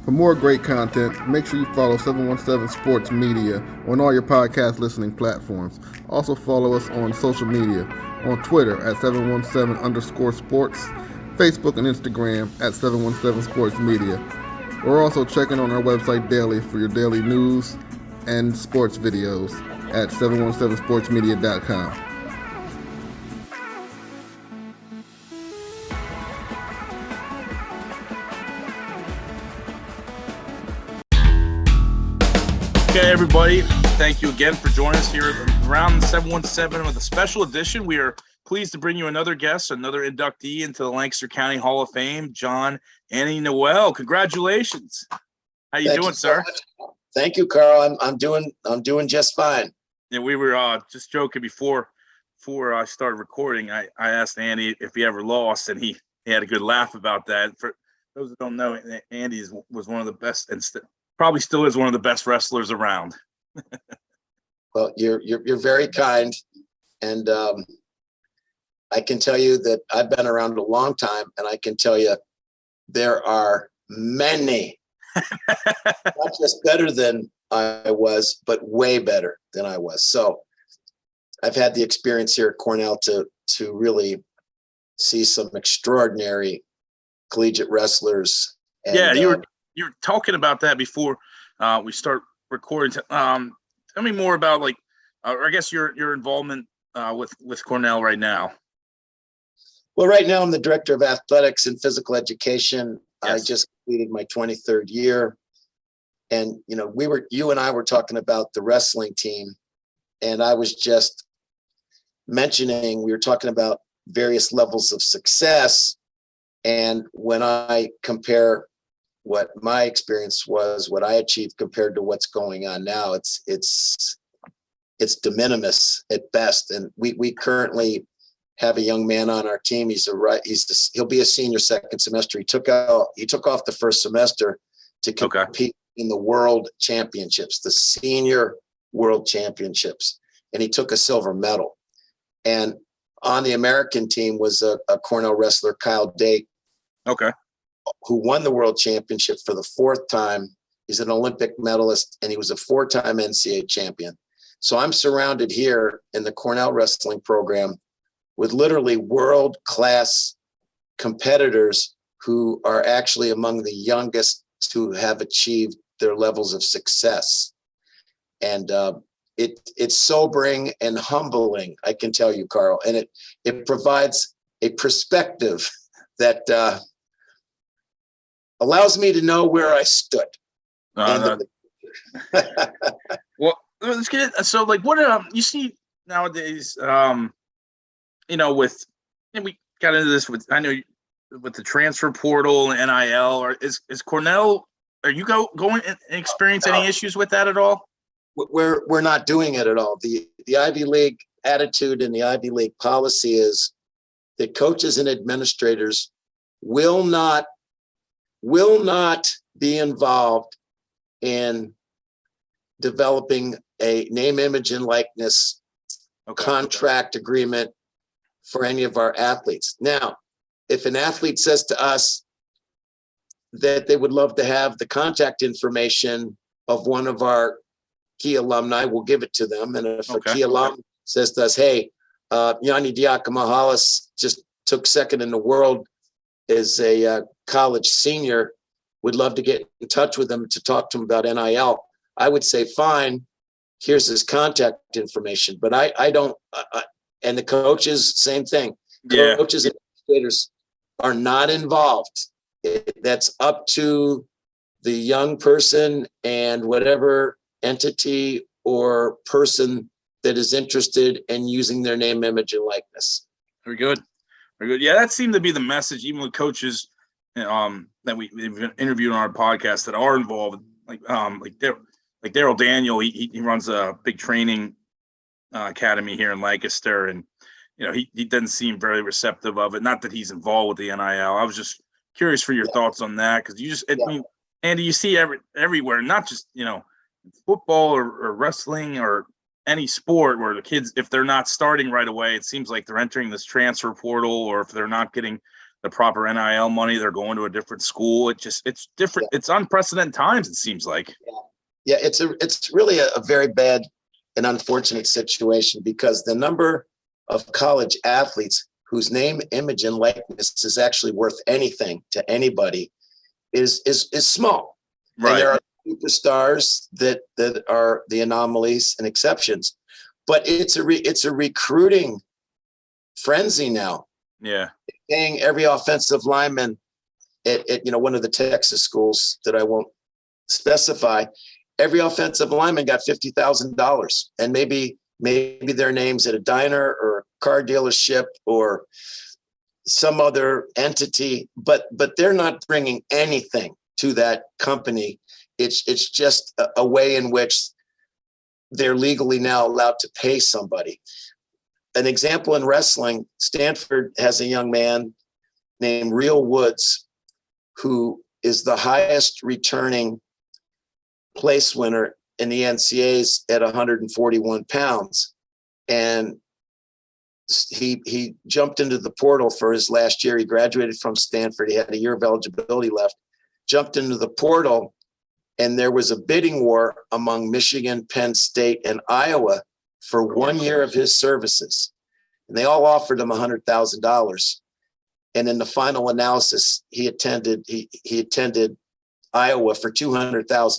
For more great content, make sure you follow 717 Sports Media on all your podcast listening platforms. Also follow us on social media, on Twitter at 717_sports, Facebook and Instagram at 717 Sports Media. We're also checking on our website daily for your daily news and sports videos at 717sportsmedia.com. Okay, everybody, thank you again for joining us here around 717 with a special edition. We are pleased to bring you another guest, another inductee into the Lancaster County Hall of Fame, John Andy Noel. Congratulations. How you doing, sir? Thank you, Carl. I'm doing just fine. Yeah, we were just joking before I started recording. I asked Andy if he ever lost, and he had a good laugh about that. For those that don't know, Andy was one of the best and probably still is one of the best wrestlers around. Well, you're very kind, and I can tell you that I've been around a long time, and I can tell you there are many, not just better than I was, but way better than I was. So I've had the experience here at Cornell to really see some extraordinary collegiate wrestlers. And, yeah, you were talking about that before we start recording. Tell me more about I guess your involvement with Cornell right now. Well, right now I'm the director of athletics and physical education. Yes. I just completed my 23rd year, and you and I were talking about the wrestling team, and I was just mentioning we were talking about various levels of success, and when I compare what my experience was, what I achieved compared to what's going on now, it's de minimis at best. And we currently have a young man on our team. He'll be a senior second semester. He took off the first semester to compete in the world championships, the senior world championships, and he took a silver medal. And on the American team was a Cornell wrestler, Kyle Dake. Okay. Who won the world championship for the fourth time. He's an Olympic medalist, and he was a four-time NCAA champion. So I'm surrounded here in the Cornell wrestling program with literally world-class competitors who are actually among the youngest to have achieved their levels of success. And it's sobering and humbling, I can tell you, Carl. And it provides a perspective that allows me to know where I stood. Well, let's get it. So, what you see nowadays? We got into this with with the transfer portal and NIL. Or is Cornell? Are you going and experience any issues with that at all? We're not doing it at all. The Ivy League attitude and the Ivy League policy is that coaches and administrators will not be involved in developing a name, image, and likeness contract agreement for any of our athletes. Now, if an athlete says to us that they would love to have the contact information of one of our key alumni, we'll give it to them. And if a key alum says to us, hey, Yanni Diakamahalis just took second in the world as a college senior, would love to get in touch with him to talk to him about NIL. I would say, fine, here's his contact information. But I don't, and the coaches, same thing. Yeah. Coaches and administrators are not involved. That's up to the young person and whatever entity or person that is interested in using their name, image, and likeness. Very good. Very good. Yeah, that seemed to be the message, even with coaches that we've interviewed on our podcast that are involved, like Daryl Daniel. He runs a big training academy here in Lancaster, and he doesn't seem very receptive of it. Not that he's involved with the NIL. I was just curious for your thoughts on that, because I mean, Andy, you see everywhere, not just football or wrestling or any sport where the kids, if they're not starting right away, it seems like they're entering this transfer portal, or if they're not getting the proper NIL money. They're going to a different school. It's different. Yeah. It's unprecedented times, it seems like. Yeah, it's really a very bad and unfortunate situation, because the number of college athletes whose name, image, and likeness is actually worth anything to anybody is small. Right. And there are superstars that are the anomalies and exceptions, but it's a recruiting frenzy now. Yeah. Paying every offensive lineman at one of the Texas schools that I won't specify, every offensive lineman got $50,000, and maybe their name's at a diner or a car dealership or some other entity, but they're not bringing anything to that company. It's just a way in which they're legally now allowed to pay somebody. An example in wrestling, Stanford has a young man named Real Woods, who is the highest returning place winner in the NCAAs at 141 pounds. And he jumped into the portal for his last year. He graduated from Stanford. He had a year of eligibility left, jumped into the portal, and there was a bidding war among Michigan, Penn State, and Iowa for 1 year of his services. And they all offered him $100,000. And in the final analysis, he attended Iowa for $200,000.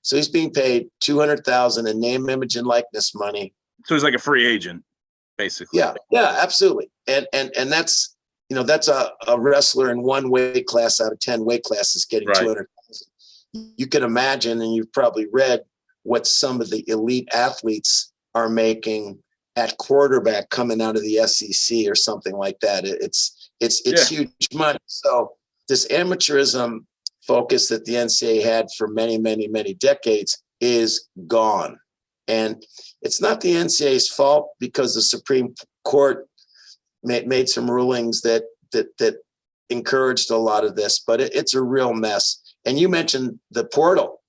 So he's being paid $200,000 in name, image, and likeness money. So he's like a free agent, basically. Yeah, absolutely. And that's a wrestler in one weight class out of 10 weight classes getting Right. $200,000. You can imagine, and you've probably read what some of the elite athletes are making at quarterback coming out of the SEC or something like that. It's huge money. So this amateurism focus that the NCAA had for many, many, many decades is gone. And it's not the NCAA's fault, because the Supreme Court made some rulings that encouraged a lot of this, but it's a real mess. And you mentioned the portal.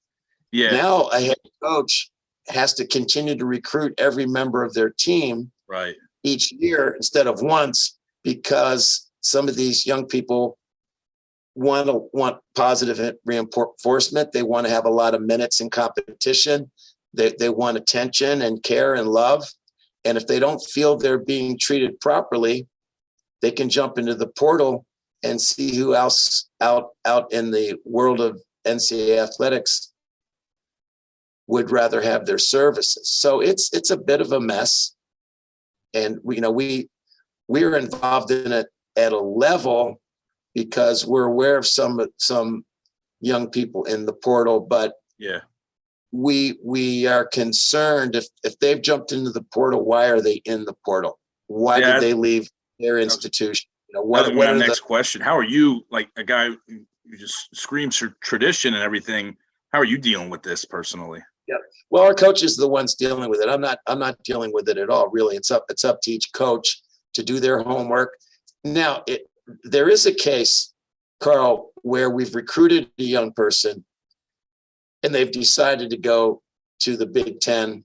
Yeah. Now a head coach has to continue to recruit every member of their team Right. each year instead of once, because some of these young people want positive reinforcement. They want to have a lot of minutes in competition. They want attention and care and love. And if they don't feel they're being treated properly, they can jump into the portal and see who else out in the world of NCAA athletics would rather have their services. So it's a bit of a mess. And we're involved in it at a level because we're aware of some young people in the portal, but yeah, we are concerned if they've jumped into the portal, why are they in the portal? Why did they leave their institution? What are the next question? How are you, like a guy who just screams for tradition and everything? How are you dealing with this personally? Yeah. Well, our coaches are the ones dealing with it. I'm not dealing with it at all. Really, it's up to each coach to do their homework. Now, there is a case, Carl, where we've recruited a young person and they've decided to go to the Big Ten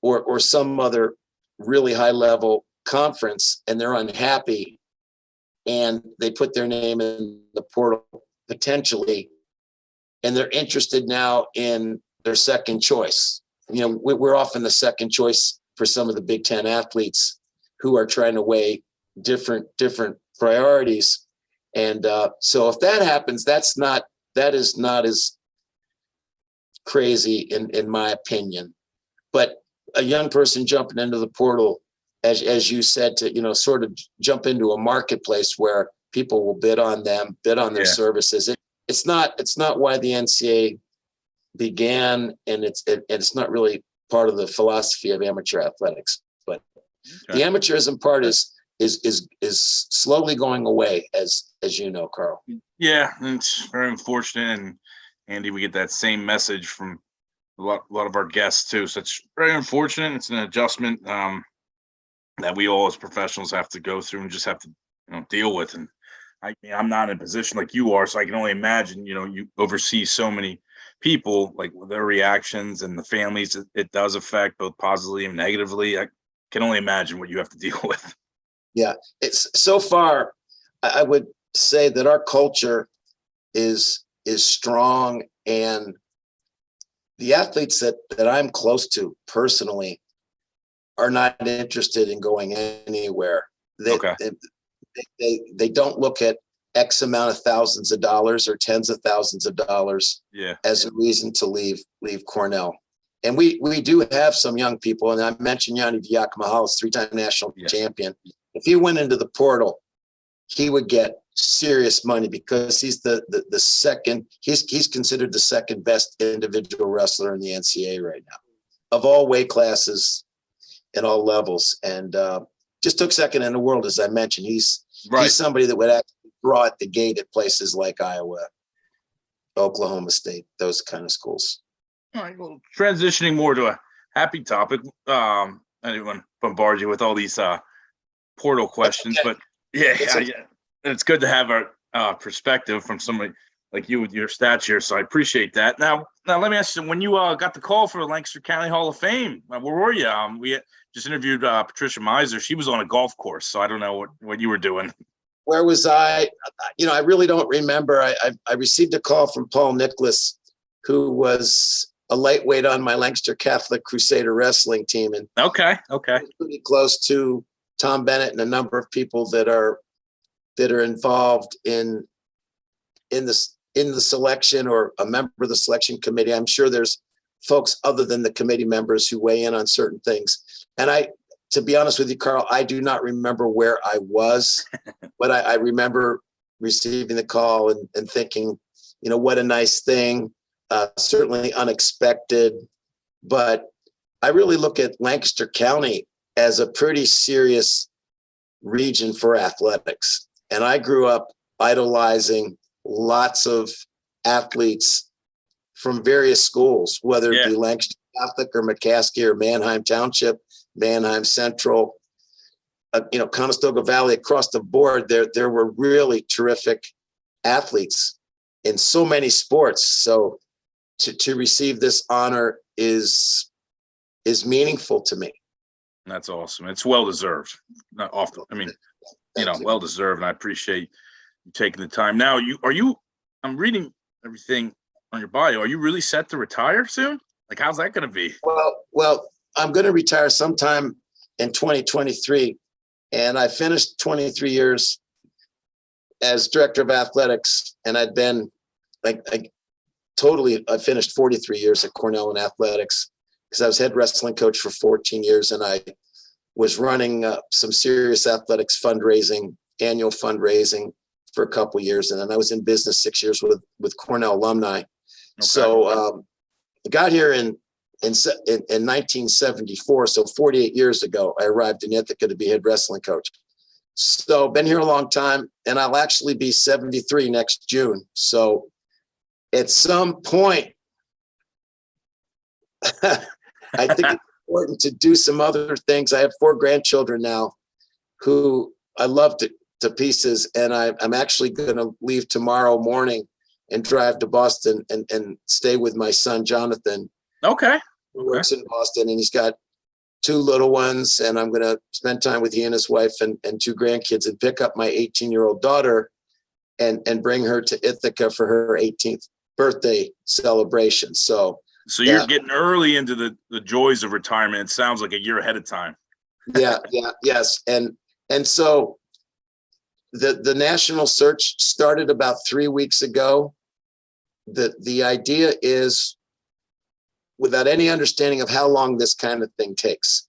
or some other really high level conference, and they're unhappy and they put their name in the portal potentially, and they're interested now in their second choice. We're often the second choice for some of the Big Ten athletes who are trying to weigh different priorities. And so if that happens, that is not as crazy in my opinion. But a young person jumping into the portal, as you said, to sort of jump into a marketplace where people will bid on their services. It's not why the NCAA began, and it's not really part of the philosophy of amateur athletics. But the amateurism part is slowly going away, as you know, Carl. Yeah, and it's very unfortunate. And Andy, we get that same message from a lot of our guests too. So it's very unfortunate. It's an adjustment that we all as professionals have to go through and just have to deal with. And I'm not in a position like you are, so I can only imagine. You oversee so many people, like their reactions and the families it does affect, both positively and negatively. I can only imagine what you have to deal with. Yeah, it's so far. I would say that our culture is strong, and the athletes that I'm close to personally are not interested in going anywhere. Okay. They don't look at X amount of thousands of dollars or tens of thousands of dollars as a reason to leave Cornell. And we do have some young people, and I mentioned Yanni Diakomahalis, 3-time national champion. If he went into the portal, he would get serious money because he's the second. He's considered the second best individual wrestler in the NCAA right now, of all weight classes and all levels. And just took second in the world, as I mentioned. He's somebody that would actually draw at the gate at places like Iowa, Oklahoma State, those kind of schools. All right. Well, transitioning more to a happy topic. Anyone bombard you with all these portal questions, but yeah, it's good to have our perspective from somebody like you with your stature. So I appreciate that. Now let me ask you: when you got the call for the Lancaster County Hall of Fame, where were you? We just interviewed Patricia Miser. She was on a golf course, so I don't know what you were doing. Where was I? I really don't remember. I received a call from Paul Nicholas, who was a lightweight on my Lancaster Catholic Crusader wrestling team, and okay, pretty close to Tom Bennett and a number of people that are involved in the selection or a member of the selection committee. I'm sure there's folks other than the committee members who weigh in on certain things. And to be honest with you, Carl, I do not remember where I was, but I remember receiving the call and thinking, what a nice thing. Certainly unexpected, but I really look at Lancaster County as a pretty serious region for athletics. And I grew up idolizing lots of athletes from various schools, whether it be Lancaster Catholic or McCaskey or Manheim Township, Manheim Central, Conestoga Valley, across the board. There were really terrific athletes in so many sports. So to receive this honor is meaningful to me. That's awesome. It's well deserved. Not often. I mean, well deserved, and I appreciate you taking the time. Now, I'm reading everything on your bio. Are you really set to retire soon? Like, how's that going to be? Well, I'm going to retire sometime in 2023, and I finished 23 years as director of athletics, and I'd been I finished 43 years at Cornell in athletics because I was head wrestling coach for 14 years, and I was running some serious athletics annual fundraising for a couple of years, and then I was in business 6 years with Cornell alumni. Okay. So I got here in 1974, so 48 years ago, I arrived in Ithaca to be head wrestling coach. So been here a long time, and I'll actually be 73 next June. So at some point, I think it's important to do some other things. I have 4 grandchildren now who I love to pieces, and I'm actually going to leave tomorrow morning and drive to Boston and stay with my son, Jonathan. Okay. Who works in Boston, and he's got 2 little ones, and I'm going to spend time with he and his wife and 2 grandkids and pick up my 18-year-old daughter and bring her to Ithaca for her 18th birthday celebration. So you're getting early into the joys of retirement. It sounds like a year ahead of time. Yes. And so the national search started about 3 weeks ago. The idea is, without any understanding of how long this kind of thing takes,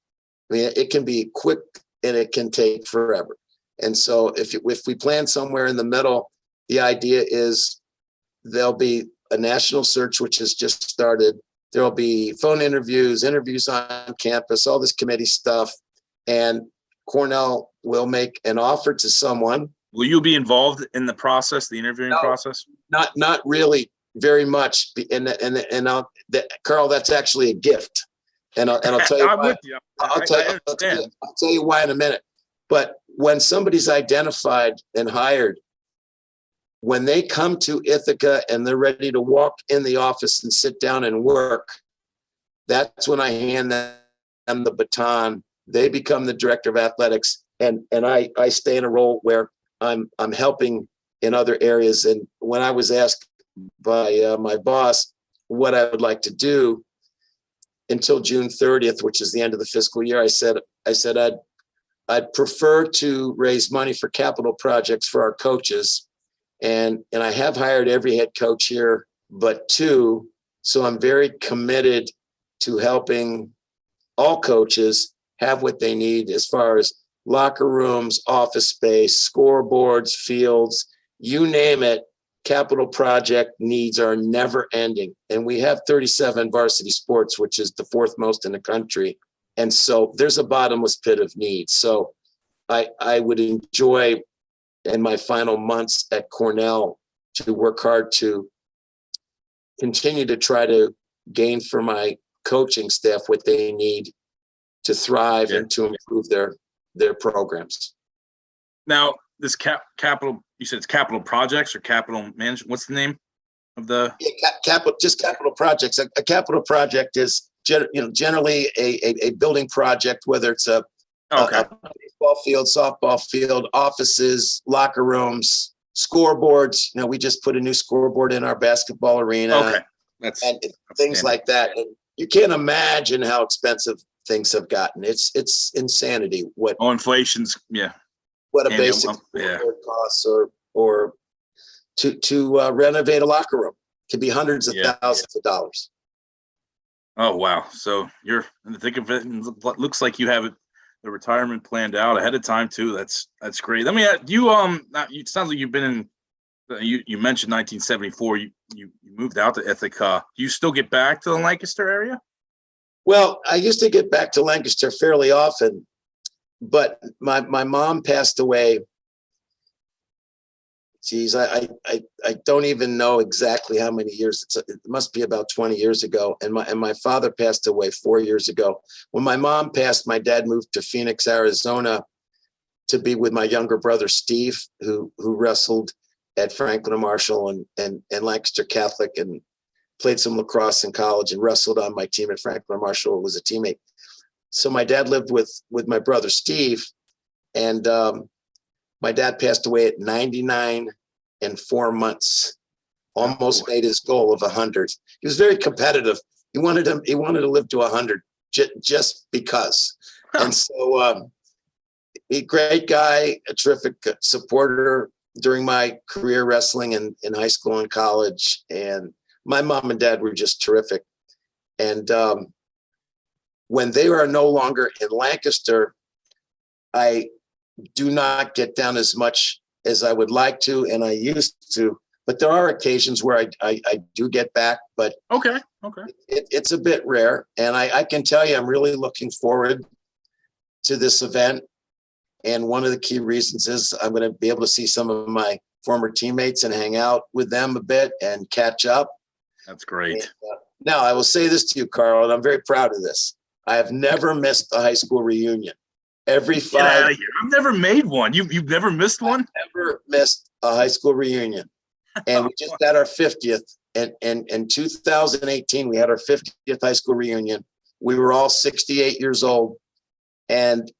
I mean, it can be quick and it can take forever. And so if we plan somewhere in the middle, the idea is there'll be a national search, which has just started. There'll be phone interviews on campus, all this committee stuff, and Cornell will make an offer to someone. Will you be involved in the process, the interviewing process? Not really very much. Carl, that's actually a gift. And I'll tell you why. I'll tell you why in a minute. But when somebody's identified and hired, when they come to Ithaca and they're ready to walk in the office and sit down and work, that's when I hand them the baton. They become the director of athletics, and I stay in a role where I'm helping in other areas. And when I was asked by my boss what I would like to do until June 30th, which is the end of the fiscal year, I said I'd prefer to raise money for capital projects for our coaches. And I have hired every head coach here but two. So I'm very committed to helping all coaches have what they need as far as locker rooms, office space, scoreboards, fields, you name it. Capital project needs are never ending. And we have 37 varsity sports, which is the fourth most in the country. And so there's a bottomless pit of needs. So I would enjoy in my final months at Cornell to work hard to continue to try to gain for my coaching staff what they need to thrive and to improve their programs. Now, this capital, you said it's capital projects or capital management. What's the name of the capital projects? A capital project is generally a building project, whether it's a baseball field, softball field, offices, locker rooms, scoreboards. We just put a new scoreboard in our basketball arena. Okay, that's things like that. And you can't imagine how expensive things have gotten. It's insanity. Inflation's what a basic scoreboard costs, or to renovate a locker room could be hundreds of thousands of dollars. Oh wow! So you're in the thick of it, and looks like you have the retirement planned out ahead of time too. That's great. Let me ask you. It sounds like you've been in. You mentioned 1974. You moved out to Ithaca. Do you still get back to the Lancaster area? Well, I used to get back to Lancaster fairly often, but my mom passed away. Geez, I don't even know exactly how many years. It must be about 20 years ago. And my father passed away 4 years ago. When my mom passed, my dad moved to Phoenix, Arizona, to be with my younger brother Steve, who wrestled at Franklin Marshall and Lancaster Catholic, and played some lacrosse in college and wrestled on my team at Franklin Marshall, was a teammate. So my dad lived with my brother Steve, and my dad passed away at 99 and 4 months, almost made his goal of 100. He was very competitive. He wanted to live to 100 just because. And so a great guy, a terrific supporter during my career wrestling in high school and college. And my mom and dad were just terrific. And when they are no longer in Lancaster, I do not get down as much as I would like to, and I used to. But there are occasions where I do get back, but okay, it's a bit rare. And I can tell you, I'm really looking forward to this event. And one of the key reasons is I'm going to be able to see some of my former teammates and hang out with them a bit and catch up. That's great. And, now, I will say this to you, Carl, and I'm very proud of this. I have never missed a high school reunion. Every 5 years. I've never made one. You've never missed one? I've never missed a high school reunion. And we just had our 50th. And in 2018, we had our 50th high school reunion. We were all 68 years old. And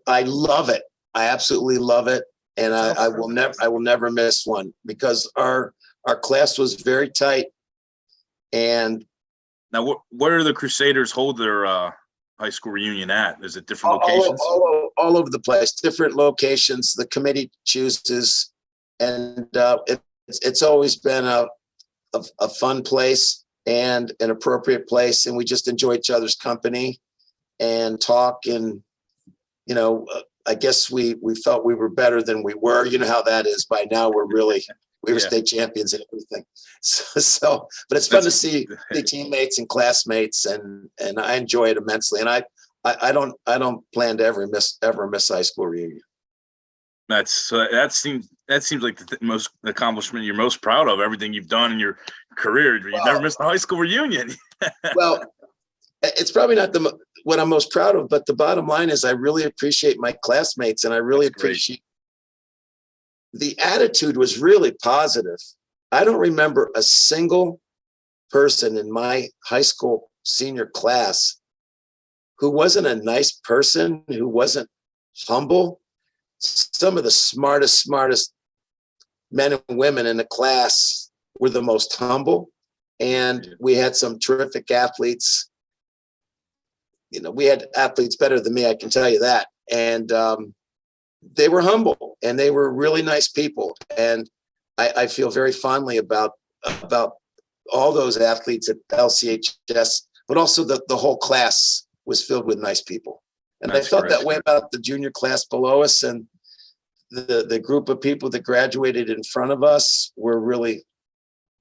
I love it. I absolutely love it. And I will never miss one, because our class was very tight. And now, where do the Crusaders hold their high school reunion at? Is it different locations? All over the place, different locations. The committee chooses, and it's always been a fun place and an appropriate place, and we just enjoy each other's company and talk. And I guess we felt we were better than we were. You know how that is. By now, we were state champions and everything. So, but it's fun to see the teammates and classmates, and I enjoy it immensely. And I don't plan to ever miss high school reunion. That seems like the most accomplishment you're most proud of. Everything you've done in your career, you've never missed a high school reunion. Well, it's probably not what I'm most proud of, but the bottom line is I really appreciate my classmates, and I really appreciate. The attitude was really positive. I don't remember a single person in my high school senior class who wasn't a nice person, who wasn't humble. some of the smartest men and women in the class were the most humble. And we had some terrific athletes. You know, we had athletes better than me, I can tell you that. And they were humble and they were really nice people. And I feel very fondly about all those athletes at LCHS, but also the whole class was filled with nice people. And I felt that way about the junior class below us, and the group of people that graduated in front of us were really,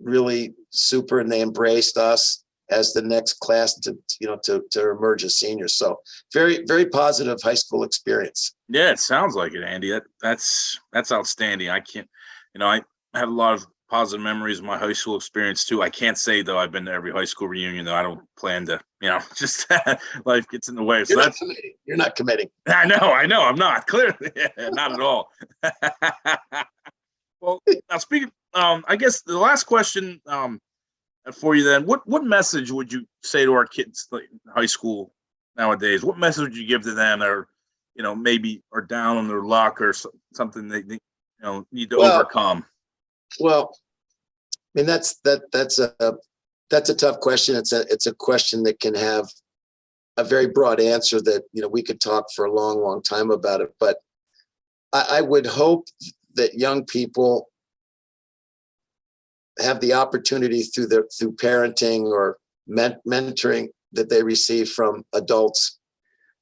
really super, and they embraced us as the next class to emerge as seniors. So very, very positive high school experience. Yeah, it sounds like it, Andy. That's outstanding. I can't, I had a lot of positive memories of my high school experience too. I can't say though I've been to every high school reunion, though. I don't plan to, just life gets in the way. So You're not committing. I know. I'm not, clearly. Not at all. Well, now speaking, I guess the last question for you then, what message would you say to our kids like in high school nowadays? What message would you give to them that are, maybe are down on their luck or something they need to overcome? Well, I mean, that's a tough question. It's a question that can have a very broad answer that, we could talk for a long, long time about it. But I would hope that young people have the opportunity through parenting or mentoring that they receive from adults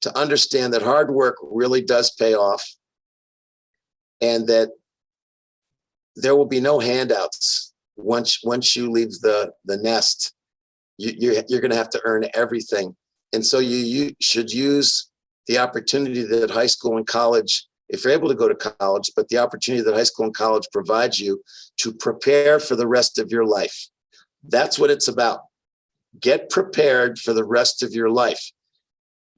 to understand that hard work really does pay off, and that there will be no handouts once you leave the nest. You're going to have to earn everything. And so you should use the opportunity that high school and college, if you're able to go to college, but the opportunity that high school and college provides you to prepare for the rest of your life. That's what it's about. Get prepared for the rest of your life,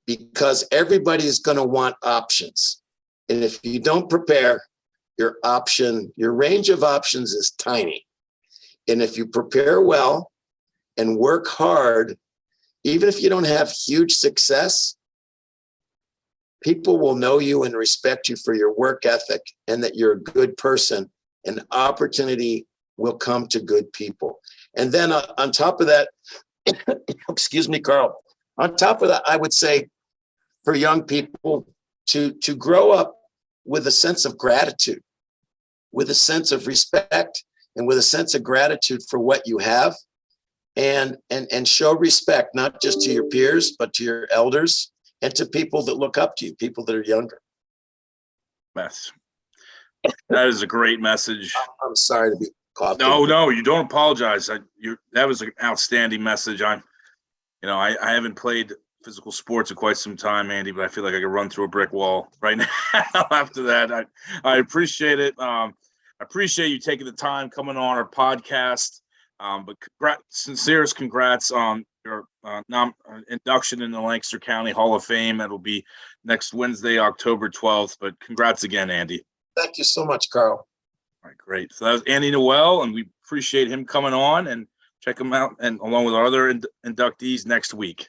because everybody is going to want options. And if you don't prepare, your range of options is tiny. And if you prepare well and work hard, even if you don't have huge success, people will know you and respect you for your work ethic and that you're a good person, and opportunity will come to good people. And then on top of that, excuse me, Carl, on top of that, I would say for young people to grow up with a sense of gratitude, with a sense of respect, and with a sense of gratitude for what you have, and show respect, not just to your peers, but to your elders and to people that look up to you, people that are younger. That is a great message. I'm sorry to be caught. No, you don't apologize. That was an outstanding message. I haven't played physical sports in quite some time, Andy, but I feel like I could run through a brick wall right now after that. I appreciate it. I appreciate you taking the time coming on our podcast. But sincerest congrats on your induction in the Lancaster County Hall of Fame. That'll be next Wednesday, October 12th. But congrats again, Andy. Thank you so much, Carl. All right, great. So that was Andy Noel, and we appreciate him coming on, and check him out, and along with our other inductees next week.